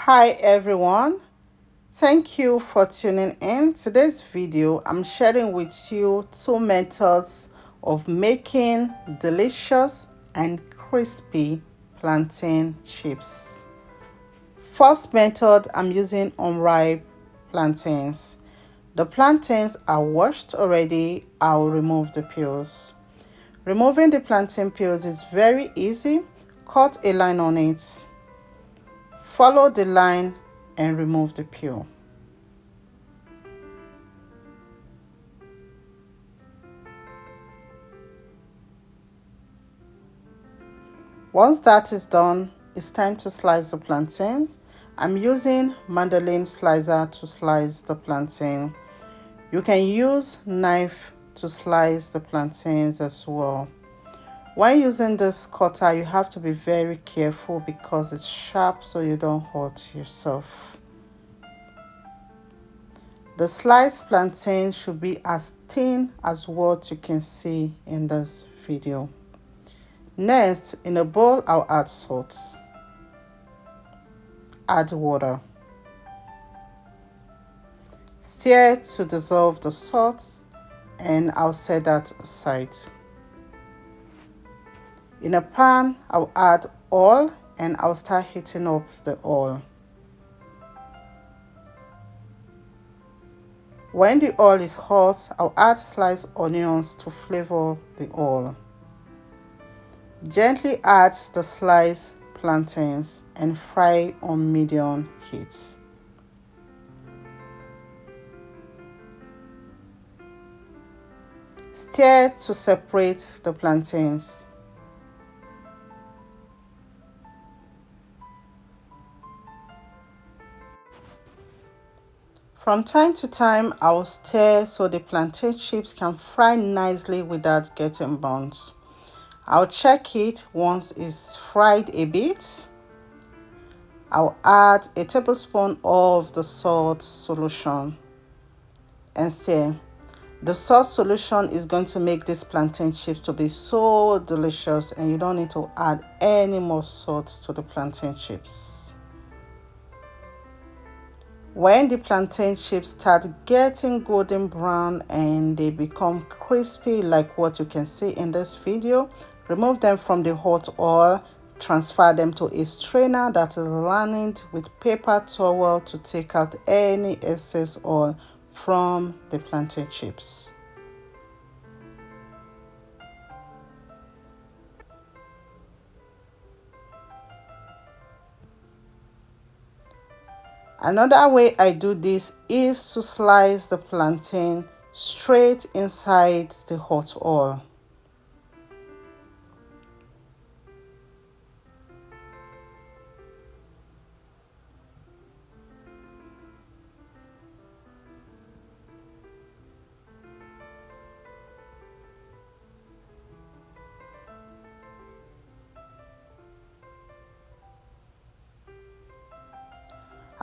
Hi everyone, thank you for tuning in. Today's video I'm sharing with you two methods of making delicious and crispy plantain chips. First method, I'm using unripe plantains. The plantains are washed already. I'll remove the peels. Removing the plantain peels is very easy. Cut a line on it. Follow the line and remove the peel. Once that is done, it's time to slice the plantain. I'm using mandolin slicer to slice the plantain. You can use knife to slice the plantains as well. When using this cutter, you have to be very careful because it's sharp so you don't hurt yourself. The sliced plantain should be as thin as what you can see in this video. Next, in a bowl, I'll add salt, add water. Stir to dissolve the salt and I'll set that aside. In a pan, I'll add oil and I'll start heating up the oil. When the oil is hot, I'll add sliced onions to flavor the oil. Gently add the sliced plantains and fry on medium heat. Stir to separate the plantains. From time to time, I'll stir so the plantain chips can fry nicely without getting burnt. I'll check it once it's fried a bit. I'll add a tablespoon of the salt solution and stir. The salt solution is going to make these plantain chips to be so delicious, and you don't need to add any more salt to the plantain chips. When the plantain chips start getting golden brown and they become crispy like what you can see in this video, remove them from the hot oil, transfer them to a strainer that is lined with paper towel to take out any excess oil from the plantain chips. Another way I do this is to slice the plantain straight inside the hot oil.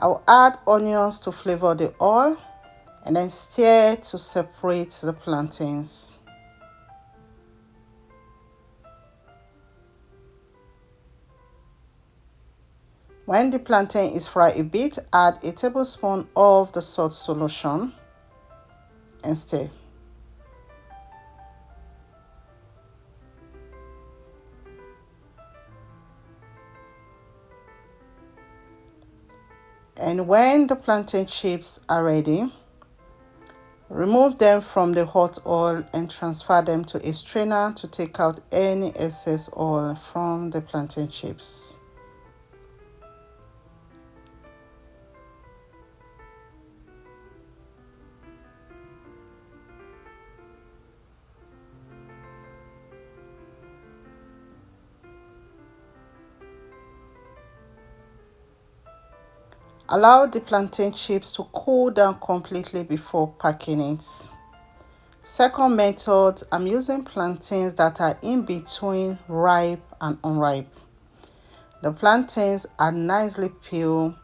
I'll add onions to flavor the oil and then stir to separate the plantains. When the plantain is fried a bit, add a tablespoon of the salt solution and stir. And when the plantain chips are ready, remove them from the hot oil and transfer them to a strainer to take out any excess oil from the plantain chips. Allow the plantain chips to cool down completely before packing it. Second method, I'm using plantains that are in between ripe and unripe. The plantains are nicely peeled.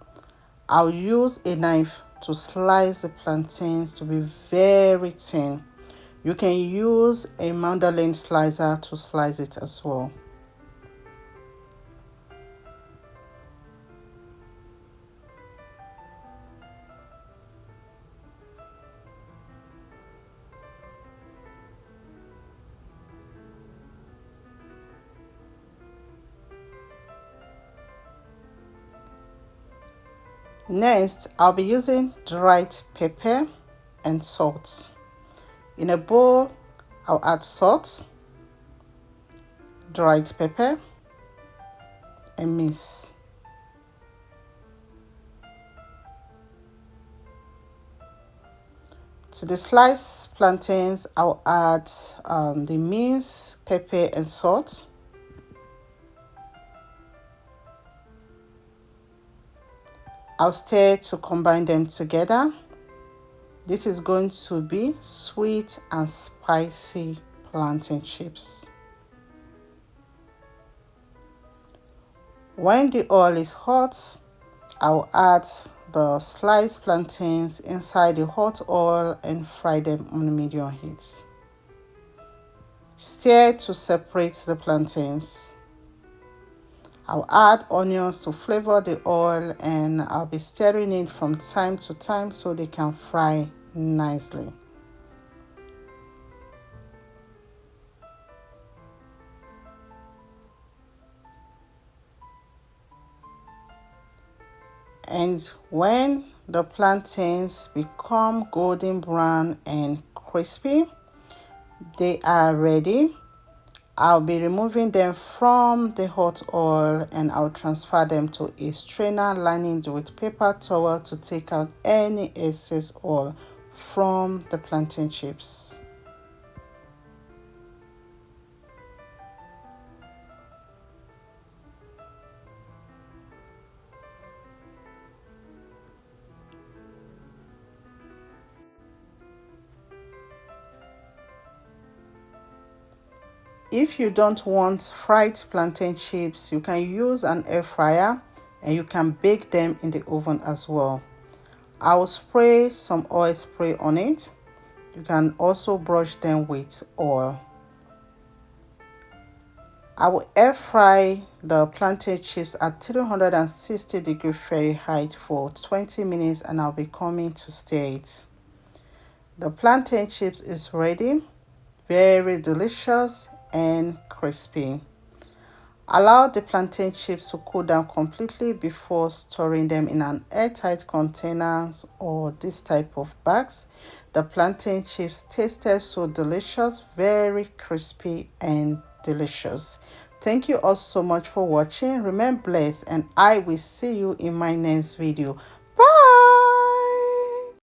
I'll use a knife to slice the plantains to be very thin. You can use a mandolin slicer to slice it as well. Next, I'll be using dried pepper and salt. In a bowl, I'll add salt, dried pepper, and mix. To the sliced plantains, I'll add the minced pepper and salt. I'll stir to combine them together. This is going to be sweet and spicy plantain chips. When the oil is hot, I'll add the sliced plantains inside the hot oil and fry them on medium heat. Stir to separate the plantains. I'll add onions to flavor the oil, and I'll be stirring it from time to time so they can fry nicely. And when the plantains become golden brown and crispy, they are ready. I'll be removing them from the hot oil, and I'll transfer them to a strainer lined with paper towel to take out any excess oil from the plantain chips. If you don't want fried plantain chips, you can use an air fryer and you can bake them in the oven as well. I will spray some oil spray on it. You can also brush them with oil. I will air fry the plantain chips at 360 Fahrenheit for 20 minutes, and I'll be coming to stir it. The plantain chips is ready, very delicious and crispy. Allow the plantain chips to cool down completely before storing them in an airtight container or this type of bags. The plantain chips tasted so delicious, very crispy and delicious. Thank you all so much for watching. Remain blessed, and I will see you in my next video.